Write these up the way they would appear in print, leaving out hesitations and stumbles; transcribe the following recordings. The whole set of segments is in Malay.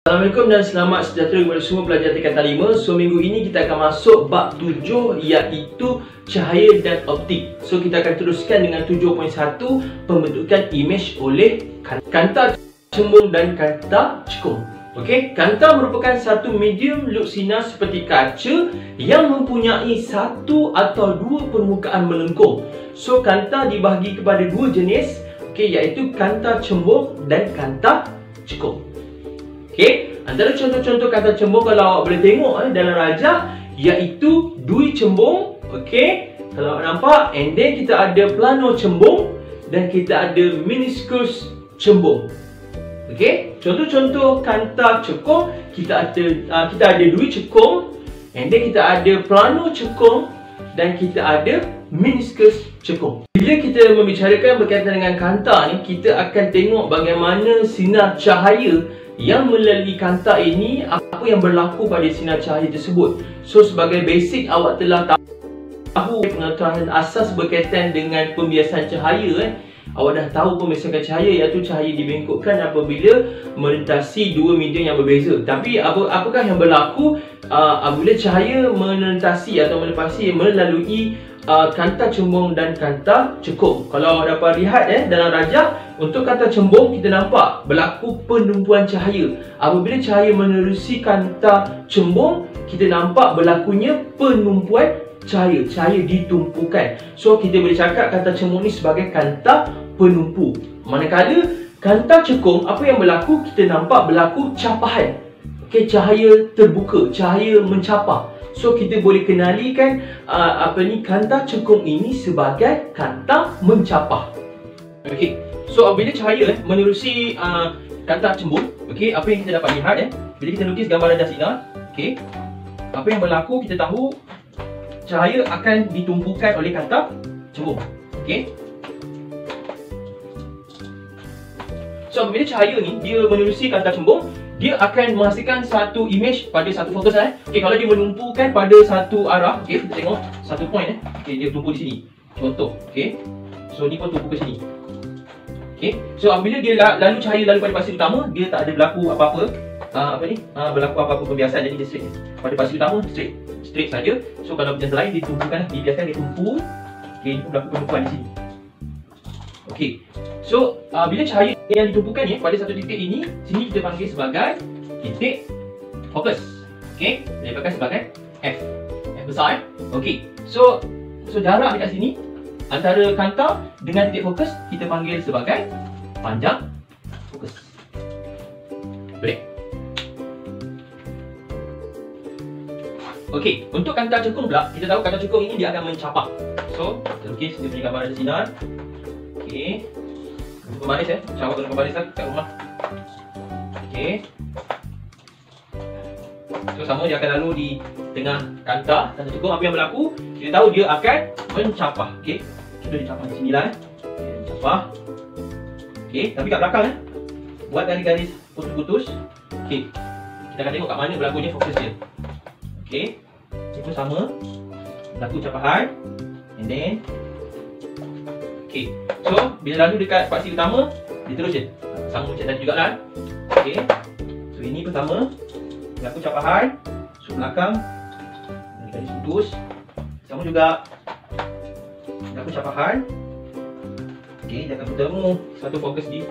Assalamualaikum dan selamat sejahtera kepada semua pelajar tingkatan 5. So minggu ini kita akan masuk bab 7 iaitu cahaya dan optik. So kita akan teruskan dengan 7.1 pembentukan imej oleh kanta cembung dan kanta cekung. Okey, kanta merupakan satu medium loop sinar seperti kaca yang mempunyai satu atau dua permukaan melengkung. So kanta dibahagi kepada dua jenis, okey, iaitu kanta cembung dan kanta cekung. Okey, antara contoh-contoh kanta cembung kalau awak boleh tengok dalam rajah iaitu dui cembung, okey, kalau awak nampak, and then kita ada plano cembung dan kita ada meniskus cembung. Okey, contoh-contoh kanta cekung, kita ada dui cekung, and then kita ada plano cekung dan kita ada meniskus cekung. Bila kita membicarakan berkaitan dengan kanta ni, kita akan tengok bagaimana sinar cahaya yang melalui kanta ini, apa yang berlaku pada sinar cahaya tersebut. So sebagai basic, awak telah tahu pengetahuan asas berkaitan dengan pembiasan cahaya. Awak dah tahu pembiasan cahaya iaitu cahaya dibengkokkan apabila melintasi dua medium yang berbeza. Tapi apakah yang berlaku apabila cahaya melintasi atau melepasi melalui kanta cembung dan kanta cekung? Kalau awak dapat lihat dalam rajah, untuk kanta cembung kita nampak berlaku penumpuan cahaya. Apabila cahaya menerusi kanta cembung, kita nampak berlakunya penumpuan cahaya. Cahaya ditumpukan. So kita boleh cakap kanta cembung ni sebagai kanta penumpu. Manakala kanta cekung, apa yang berlaku? Kita nampak berlaku capahan. Okey, cahaya terbuka, cahaya mencapah. So kita boleh kenalikan kanta cekung ini sebagai kanta mencapah. Okey, so apabila cahaya menerusi kanta cembung, okey, apa yang kita dapat lihat bila kita lukis gambar rajah sinar, okey, apa yang berlaku? Kita tahu cahaya akan ditumpukan oleh kanta cembung. Okey, so apabila cahaya ni dia menerusi kanta cembung, dia akan menghasilkan satu imej pada satu fokus. Okey, kalau dia menumpukan pada satu arah, okey, kita tengok satu point okey, dia tumpu di sini. Contoh, okey. So ni pun tumpu ke sini. Okey. So apabila dia lalu cahaya lalu pada pasir utama, dia tak ada berlaku apa-apa berlaku apa-apa pembiasan, jadi dia straight. Pada pasir utama straight saja. So kalau benda lain ditumpukan, dibiarkan dia tumpu. Okey, ini pun berlaku penumpuan di sini. Okey. So bila cahaya yang ditumpukan ni pada satu titik ini, sini kita panggil sebagai titik fokus. Okey, dia panggil sebagai F besar. Okey. So jarak dekat sini antara kanta dengan titik fokus kita panggil sebagai panjang fokus. Boleh? Okey, untuk kanta cekung pula, kita tahu kanta cekung ini dia akan mencapah. So, kita lukis dia punya gambar rajah sinar. Okey. Pembaris cara guna pembaris kat rumah. Okey. So sama dia akan lalu di tengah kanta cekung. Apa yang berlaku? Kita tahu dia akan mencapah. Okey. Sudah dicapah di sini lah. Okey, mencapah. Okey, tapi kat belakang buat garis-garis putus-putus. Okey. Kita akan tengok kat mana berlakunya fokus dia. Okey. Ini pun sama. Berlaku capahan. And then okey. So, bila lalu dekat paksi utama, dia terus je. Sama macam tadi jugalah. Okey. So, ini pertama. Berlaku capahan. So, belakang. Garis putus. Sama juga. Berlaku capahan. Okey, dia akan bertemu satu fokus di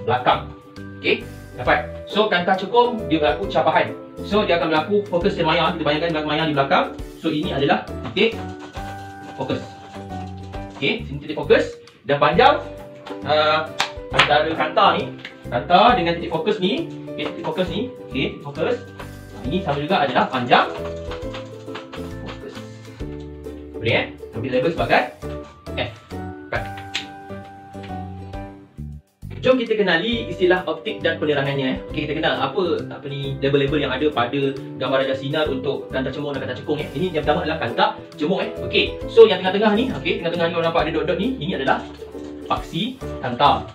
belakang. Okey, dapat. So, kanta cekung dia berlaku capahan. So, dia akan berlaku fokus semaya. Kita bayangkan maya di belakang. So, ini adalah titik fokus. Okey, sini titik fokus. Dan panjang antara kanta dengan titik fokus ni, okey, titik fokus ni, okey, fokus. Ini sama juga adalah panjang fokus. Boleh Kita label sebagai F. Jom kita kenali istilah optik dan penerangannya. Okey, kita kenal apa ni label-label yang ada pada gambar rajah sinar untuk kanta cembung dan kanta cekung. Ini yang pertama adalah kanta cembung. Okey, so yang tengah-tengah ni, okey, tengah-tengah ni orang nampak ada dot-dot ni, ini adalah paksi kanta.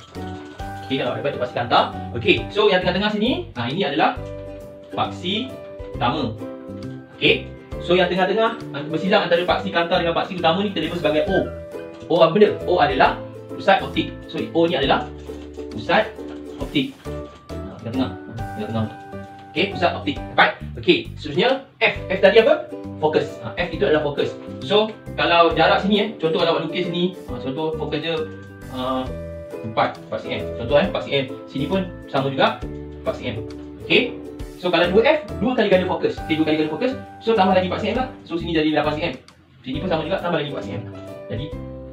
Okey, kalau dapat paksi kanta. Okey, so yang tengah-tengah sini, ini adalah paksi utama. Okey, so yang tengah-tengah bersilang antara paksi kanta dengan paksi utama ni kita label sebagai O. O apa benda? O adalah pusat optik. So O ni adalah pusat optik. Tengah-tengah. Okey, pusat optik. Dapat? Okey, seterusnya F. F tadi apa? Fokus. F itu adalah fokus. So, kalau jarak sini contoh kalau awak lukis sini, contoh fokus dia 4 cm. Contoh 4 cm. Sini pun sama juga 4 cm. Okey. So kalau 2F, 2 kali ganda fokus. Okey, 2 kali ganda fokus. So tambah lagi 4 cm lah. So sini jadi 8 cm. Sini pun sama juga, tambah lagi 4 cm. Jadi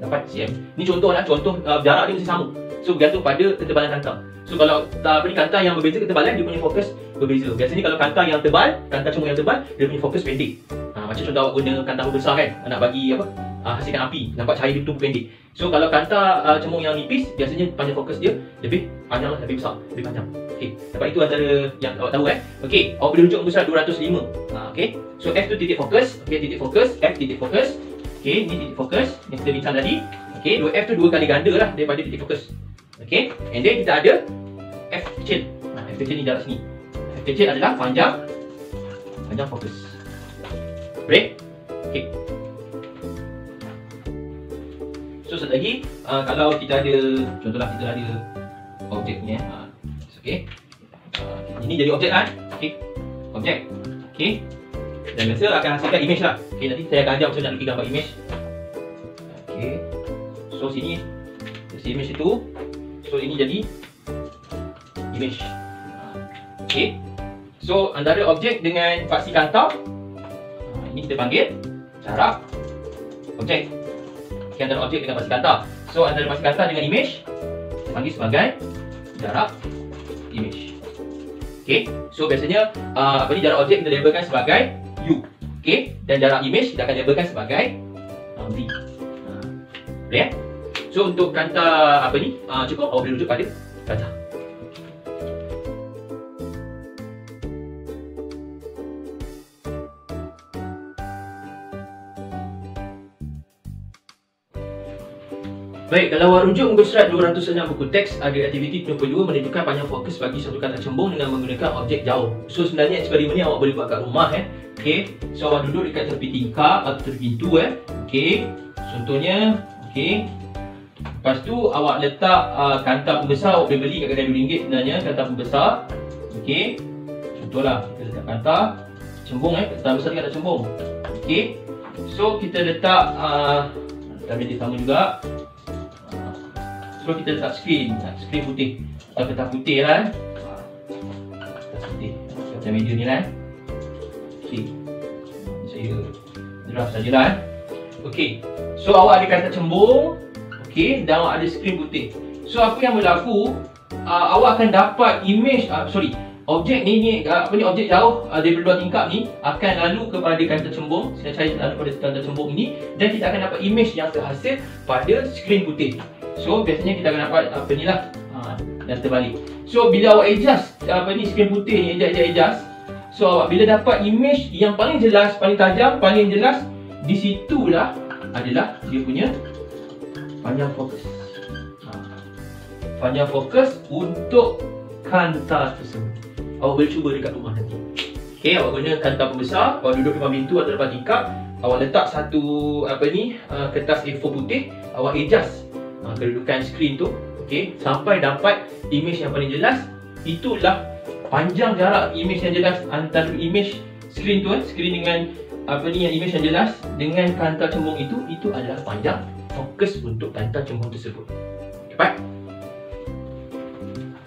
8 cm. Ni contoh lah, contoh jarak dia mesti sama. So bergantung pada ketebalan kantang. So kalau kantang yang berbeza ketebalan, dia punya fokus berbeza. Biasanya kalau kantang yang tebal, kantang cembung yang tebal, dia punya fokus pendek. Macam contoh awak guna kantang besar kan, nak bagi apa? Hasilkan api, nampak cahaya dia tu pendek. So kalau kantang cembung yang nipis, biasanya panjang fokus dia lebih panjang lah, lebih besar, lebih panjang. Okey, dapat itu antara yang awak tahu Okey, awak boleh rujuk muka surat 205. Okey. So F tu titik fokus, okey titik fokus, F titik fokus. Okey, ni titik fokus yang kita bincang tadi. Okey, 2F tu 2 kali ganda lah daripada titik fokus. Okey, and then kita ada F kecil. F kecil ni jarak sini. F kecil adalah panjang fokus. Boleh? Okey. So satu lagi, kalau kita ada, contohlah kita ada objek ni okey. Ini jadi objek kan? Okey. Objek. Okey. Dan biasa akan hasilkan image lah. Okey, nanti saya akan ajar macam mana nak lukis gambar image. Okey. So sini image itu. So ini jadi image. Okey. So antara objek dengan faksi kantang, ini kita panggil jarak objek. Okay, antara objek dengan faksi kantang. So antara faksi kantang dengan image kita panggil sebagai jarak image. Okey. So biasanya jarak objek kita labelkan sebagai U. Okey, dan jarak image kita akan labelkan sebagai V. Boleh So untuk kantang cukup awak boleh rujuk pada kantang. Baik, kalau awak rujuk muka surat 206 buku teks, ada aktiviti 22 menunjukkan panjang fokus bagi satu kantang cembung dengan menggunakan objek jauh. So sebenarnya eksperimen ni awak boleh buat kat rumah Okey, so awak duduk dekat tepi tingkap atau tepi pintu Okey, contohnya okey. Lepas tu awak letak kantang pembesar, awak boleh beli kat kedai RM2 sebenarnya kantang pembesar. Okey. Contohlah kita letak kantang cembung kantang besar dekat cembung. Okey. So kita letak tablet sama juga. So kita letak skrin putih atau kertas putih lah. Kertas putih macam meja ni lah. Okey. Saya draft sajalah Okey. So awak ada kantang cembung. Okey, dan awak ada skrin putih. So apa yang berlaku, awak akan dapat image, objek ni objek jauh daripada 2 tingkap ni akan lalu kepada kantang cembung, sinar cahaya lalu pada kantang cembung ini, dan kita akan dapat image yang terhasil pada skrin putih. So biasanya kita akan dapat dan terbalik. So bila awak adjust skrin putih ni, adjust. So awak bila dapat image yang paling jelas, paling tajam, paling jelas, di situlah adalah dia punya panjang fokus. Panjang fokus untuk kantang tersebut. Awak boleh cuba dekat rumah nanti. Okey, awak guna kantang pembesar, awak duduk depan pintu atau depan tingkap, awak letak satu kertas A4 putih, awak adjust kedudukan skrin tu, okey, sampai dapat image yang paling jelas. Itulah panjang jarak image yang jelas antara image skrin tu, skrin dengan image yang jelas dengan kantang cembung itu adalah panjang fokus untuk kantang cembung tersebut. Cepat.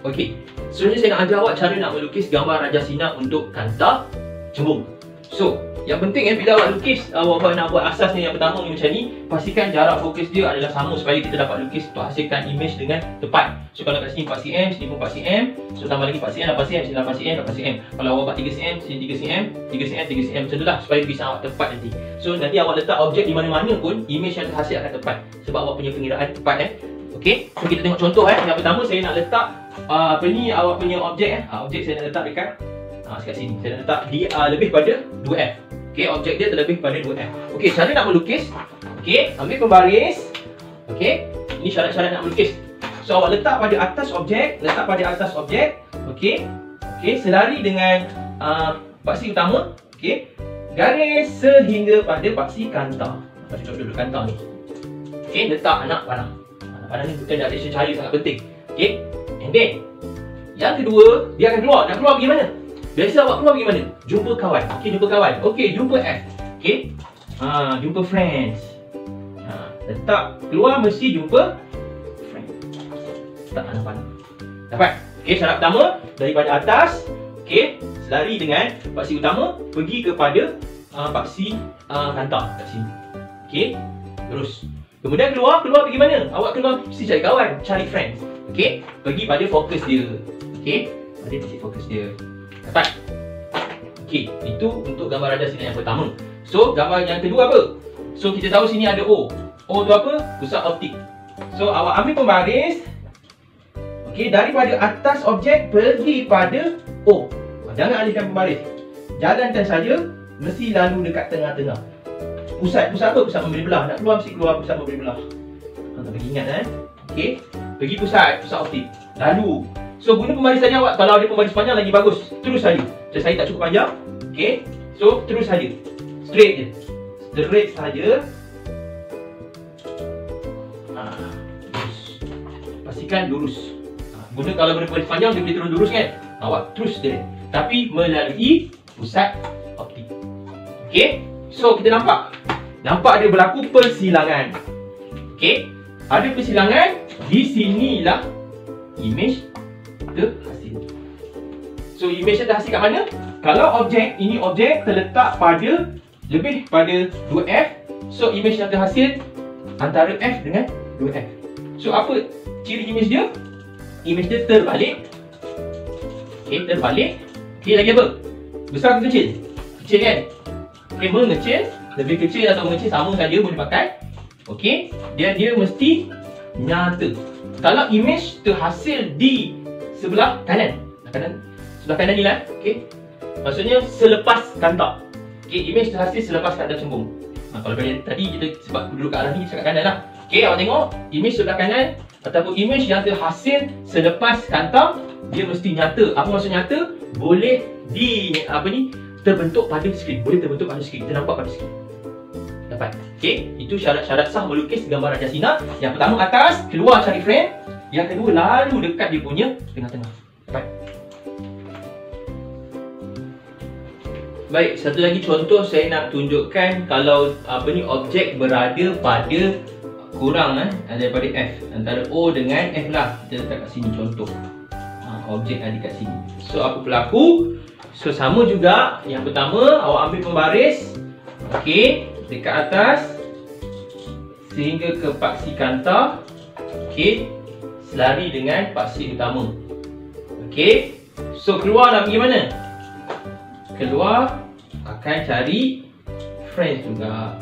Okey. Seterusnya saya nak ajar awak cara nak melukis gambar raja sinar untuk kantang cembung. So, yang penting bila awak lukis, awak nak buat asasnya yang pertama ni macam ni, pastikan jarak fokus dia adalah sama supaya kita dapat lukis untuk hasilkan image dengan tepat. So kalau kat sini 4cm, sini pun 4cm, so tambah lagi 4cm, 8cm, sini 8cm, 8cm. Kalau awak buat 3cm, sini 3cm, 3cm, 3cm, macam itulah supaya lukisan awak tepat nanti. So nanti awak letak objek di mana-mana pun, image yang terhasil akan tepat sebab awak punya pengiraan tepat Okey, so kita tengok contoh Yang pertama saya nak letak awak punya objek objek saya nak letak dekat sekat sini. Saya nak letak dia lebih pada 2F. Okey, objek dia terlebih pada 2F. Okey, cara nak melukis. Okey, ambil pembaris. Okey, ini syarat-syarat nak melukis. So awak letak pada atas objek, Okey. Okey, selari dengan paksi utama. Okey. Garis sehingga pada paksi kantang. Paksi duduk kantang ni. Okey, letak anak panah. Anak panah ni bukan dari cahaya sangat penting. Okey. And then yang kedua, dia akan keluar. Nak keluar pergi mana? Biasa awak keluar pergi mana? Jumpa kawan. Okey, jumpa kawan. Okey, jumpa F. Okey. Jumpa friends. Letak keluar mesti jumpa friends. Tak nampak. Dapat? Okey, syarat pertama daripada atas. Okey, selari dengan paksi utama pergi kepada paksi kantar kat sini. Okey. Terus. Kemudian keluar pergi mana? Awak keluar mesti cari kawan, cari friends. Okey, pergi pada fokus dia. Okey, pada titik fokus dia. Dapat? Okey, itu untuk gambar radar sinar yang pertama. So, gambar yang kedua apa? So, kita tahu sini ada O. O tu apa? Pusat optik. So, awak ambil pembaris. Okey, daripada atas objek pergi pada O. Jangan alihkan pembaris. Jalankan saja, mesti lalu dekat tengah-tengah. Pusat apa? Pusat memberi belah. Nak keluar mesti keluar pusat memberi belah. Tak bagi ingat Okey, pergi pusat optik. Lalu, so guna pembaris tadi awak, kalau ada pembaris panjang lagi bagus. Terus saja. Macam saya tak cukup panjang. Okey, so terus saja. Straight je. Straight saja. Lurus. Pastikan lurus. Guna kalau guna pembaris panjang dia boleh turun lurus kan. Awak terus dia. Tapi melalui pusat optik. Okey, so kita nampak ada berlaku persilangan. Okey, ada persilangan. Di sinilah imej terhasil. So imej terhasil kat mana? Kalau ini objek terletak pada lebih pada 2F, so imej yang terhasil antara F dengan 2F. So apa ciri imej dia? Imej dia terbalik. Okey, terbalik. Okey, lagi apa? Besar ke kecil? Kecil kan? Okey, mengecil. Lebih kecil atau mengecil sama saja boleh pakai. Okey, dia mesti nyata. Kalau imej terhasil di sebelah kanan. Sebelah kanan ni lah. Okey. Maksudnya selepas kantar. Okey, imej terhasil selepas kantar cembung. Kalau tadi kita sebab duduk kat arah ni cakap kanan lah. Okey, awak tengok imej sebelah kanan ataupun imej yang terhasil selepas kantar, dia mesti nyata. Apa maksud nyata? Boleh terbentuk pada skrin. Boleh terbentuk pada skrin. Kita nampak pada skrin. Dapat. Okey, itu syarat-syarat sah melukis gambar radar sinar. Yang pertama atas, keluar cari frame. Yang kedua lalu dekat dia punya tengah-tengah. Dapat. Baik, satu lagi contoh saya nak tunjukkan kalau objek berada pada kurang daripada F. Antara O dengan F lah. Kita letak kat sini contoh. Objek ada kat sini. So apa berlaku? So sama juga. Yang pertama awak ambil pembaris. Okey, dekat atas sehingga ke paksi kantar. Okey, selari dengan paksi utama. Okey, so keluar nak pergi mana? Keluar akan cari friends juga.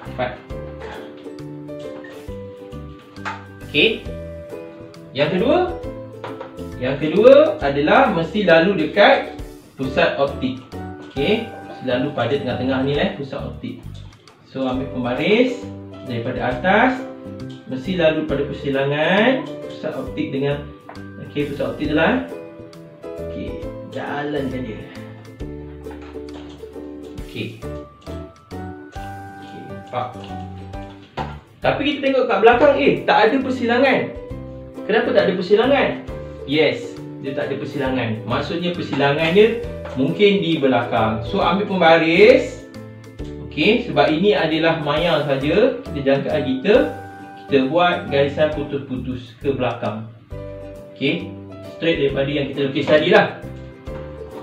Dapat. Okey, yang kedua adalah mesti lalu dekat pusat optik. Okey, selalu pada tengah-tengah ni lah pusat optik. So ambil pembaris daripada atas, mesti lalu pada persilangan pusat optik dengan pusat optik adalah jalankan dia. Nampak. Tapi kita tengok kat belakang tak ada persilangan. Kenapa tak ada persilangan? Yes, dia tak ada persilangan. Maksudnya persilangannya mungkin di belakang. So ambil pembaris. Okey, sebab ini adalah maya saja, kita jangkaan kita buat garisan putus-putus ke belakang. Okey, straight daripada yang kita lukis tadi lah.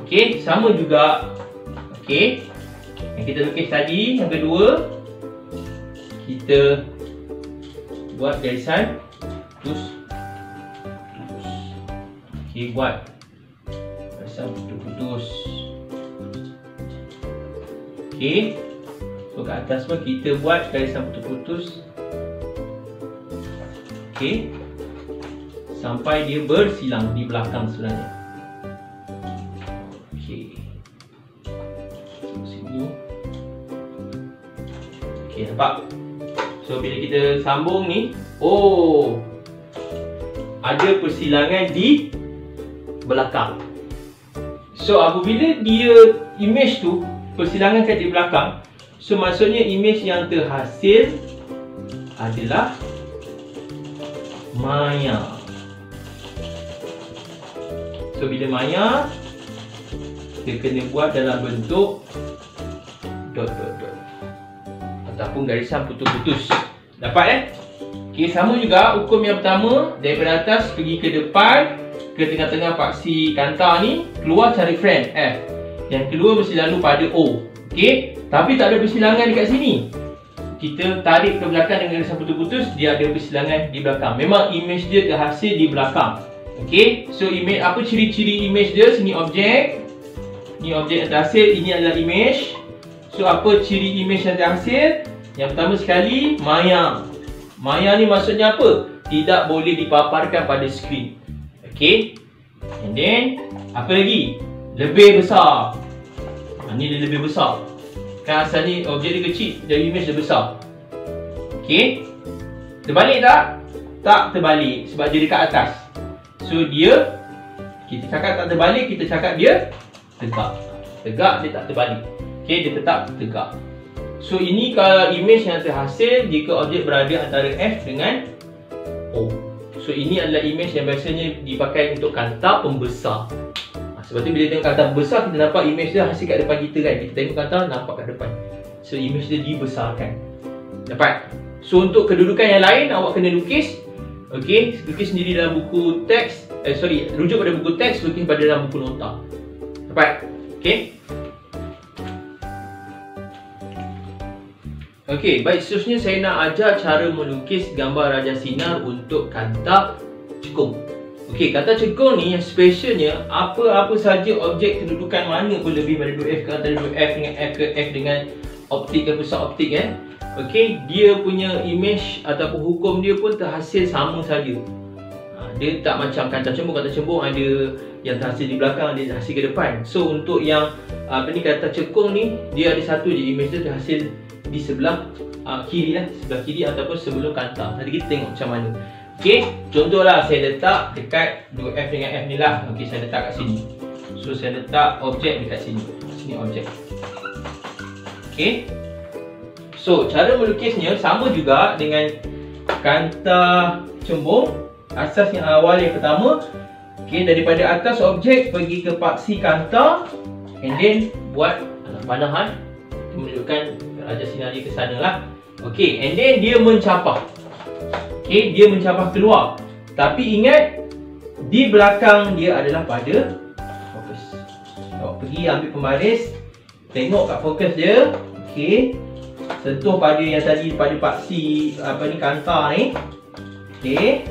Okey, sama juga. Okey, yang kita lukis tadi, yang kedua kita buat garisan putus. Okey, buat garisan putus-putus. Okey, so kat atas pun kita buat garisan putus-putus. Okey, sampai dia bersilang di belakang sebenarnya. Okey, sini. Okey, nampak? So bila kita sambung ni, ada persilangan di belakang. So apabila dia imej tu persilangan kat di belakang, so maksudnya imej yang terhasil adalah maya. So bila maya, dia kena buat dalam bentuk dot ataupun garisan putus-putus. Dapat Okey, sama juga hukum yang pertama, daripada atas pergi ke depan, ke tengah-tengah paksi kantar ni, keluar cari friend F. Yang kedua mesti lalu pada O. Okey, tapi tak ada persilangan dekat sini. Kita tarik ke belakang dengan garisan putus-putus, dia ada persilangan di belakang. Memang image dia terhasil di belakang. Okey, so image apa ciri-ciri image dia? Sini objek. Ni objek yang terhasil, ini adalah image. So apa ciri image yang terhasil? Yang pertama sekali, maya. Maya ni maksudnya apa? Tidak boleh dipaparkan pada skrin. Okey. And then apa lagi? Lebih besar. Ni dia lebih besar. Kan asal ni objek dia kecil, dari image dia besar. Okey. Terbalik tak? Tak terbalik sebab dia dekat atas. So dia, kita cakap tak terbalik, kita cakap dia tegak. Tegak, dia tak terbalik. Okey, dia tetap tegak. So ini kalau image yang terhasil jika objek berada antara F dengan O. So ini adalah image yang biasanya dipakai untuk kantar pembesar. Sebab tu bila tengok kantar besar, kita nampak image dia hasil kat depan kita kan. Kita tengok kantar, nampak kat depan. So image dia dibesarkan. Dapat? So untuk kedudukan yang lain, awak kena lukis. Okey, lukis sendiri dalam buku teks. Rujuk pada buku teks, lukis pada dalam buku nota. Dapat? Okey. Okey, baik, seterusnya saya nak ajar cara melukis gambar Raja Sinar untuk kantar cekung. Okey, kantar cekung ni yang specialnya apa-apa saja objek kedudukan mana pun lebih pada 2F ke antara 2F dengan F ke F dengan optik ke pusat optik kan. Okey, dia punya image ataupun hukum dia pun terhasil sama saja. Dia tak macam kantar cembung ada yang terhasil di belakang, ada terhasil ke depan. So untuk yang kantar cekung ni, dia ada satu je image dia terhasil di sebelah kiri lah, sebelah kiri ataupun sebelum kantar. Nanti kita tengok macam mana. Okey, contohlah saya letak dekat 2F dengan F ni lah. Okey, saya letak kat sini. So saya letak objek dekat sini. Sini objek. Okey. So cara melukisnya sama juga dengan kantar cembung. Asas yang awal yang pertama, okey, daripada atas objek pergi ke paksi kantar, and then buat panahan menunjukkan Raja Sinar dia ke sana lah. Okey, and then dia mencapah. Okey, dia mencapah keluar. Tapi ingat, di belakang dia adalah pada fokus. Awak pergi ambil pembaris, tengok kat fokus dia. Okey, sentuh pada yang tadi, pada paksi kantar ni. Okey,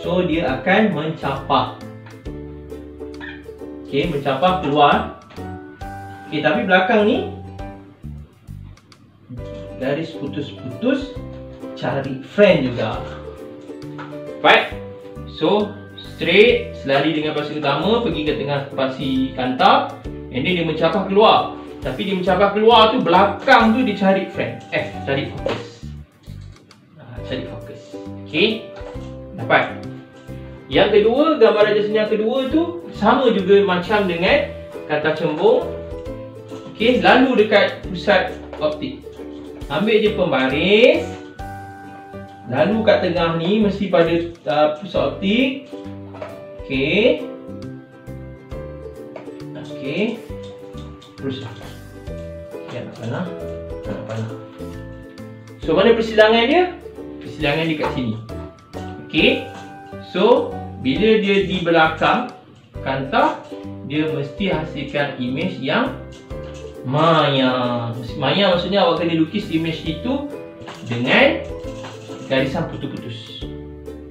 so dia akan mencapah. Okey, mencapah keluar. Okey, tapi belakang ni garis putus-putus, cari friend juga. Right? So straight, selari dengan paksi utama, pergi ke tengah paksi kantar, and then dia mencapah keluar. Tapi dia mencapah keluar tu, belakang tu dia cari friend F, cari fokus. Cari fokus. Okay, dapat? Yang kedua, gambar Raja Sinar kedua tu sama juga macam dengan kantar cembung. Okay, lalu dekat pusat optik, ambil je pembaris, lalu kat tengah ni mesti pada pusat optik. Okey. Okey. Terus. Okey, nak panah. Nak panah. So mana persilangan dia? Persilangan dia kat sini. Okey. So bila dia di belakang kantar, dia mesti hasilkan image yang maya. Maya maksudnya awak kena lukis image itu dengan garisan putus-putus.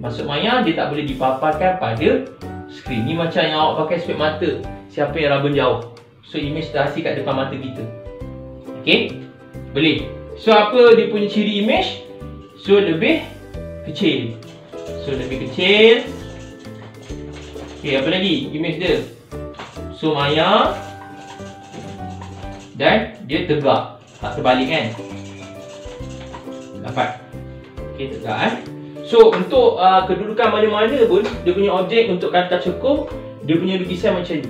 Maksud maya, dia tak boleh dipaparkan pada skrin. Ni macam yang awak pakai spek mata, siapa yang raba jauh. So image terhasil kat depan mata kita. Okey, boleh. So apa dia punya ciri image? So lebih kecil. So lebih kecil. Okey, apa lagi image dia? So maya, dan dia tegak, tak terbalik kan. Dapat? Okey, tegak So untuk kedudukan mana-mana pun, dia punya objek untuk kantar cekung, dia punya lukisan macam ni.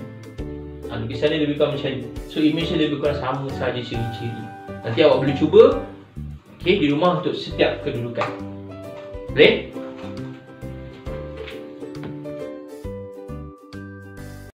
Lukisan dia lebih kurang macam ni. So image dia lebih kurang sama saja ciri-ciri. Nanti awak boleh cuba di rumah untuk setiap kedudukan. Boleh?